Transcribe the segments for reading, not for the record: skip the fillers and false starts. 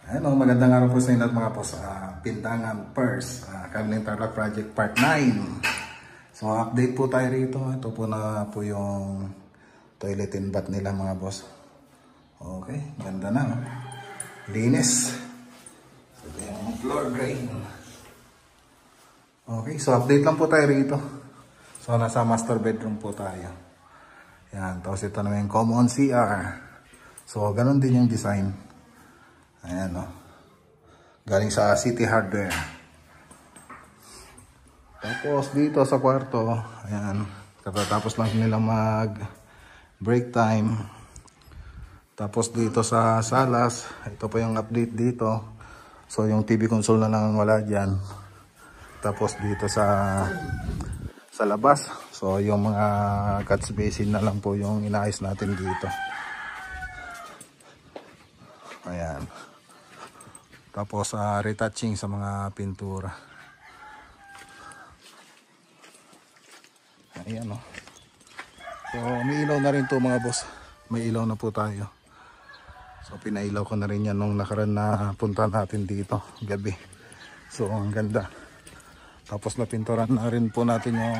Ayun, magandang araw po sa inyo mga boss. Pindangan First, Kabilang Tarlac Project Part 9. So update po tayo rito. Ito po na po yung toilet and bath nila mga boss. Okay, ganda na. Linis. So yung floor drain. Okay, so update lang po tayo rito. So nasa master bedroom po tayo. Yan, tapos ito naman yung common CR. So ganun din yung design. Ayan o. Galing sa City Hardware. Tapos dito sa kwarto, ayan. Tapos lang nila mag break time. Tapos dito sa salas, ito pa yung update dito. So yung TV console na lang wala dyan. Tapos dito sa labas, so yung mga catch basin na lang po yung inaayos natin dito. Ayan. Tapos retouching sa mga pintura. Ayan o. So may ilaw na rin to mga boss. May ilaw na po tayo. So pinailaw ko na rin yan nung nakaraan na punta natin dito gabi. So ang ganda. Tapos napinturan na rin po natin yung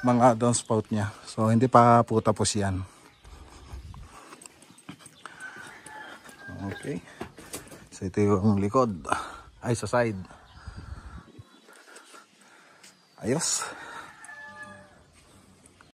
mga downspout nya. So hindi pa po tapos yan. Okay. So ito yung likod. Ay sa side. Ayos.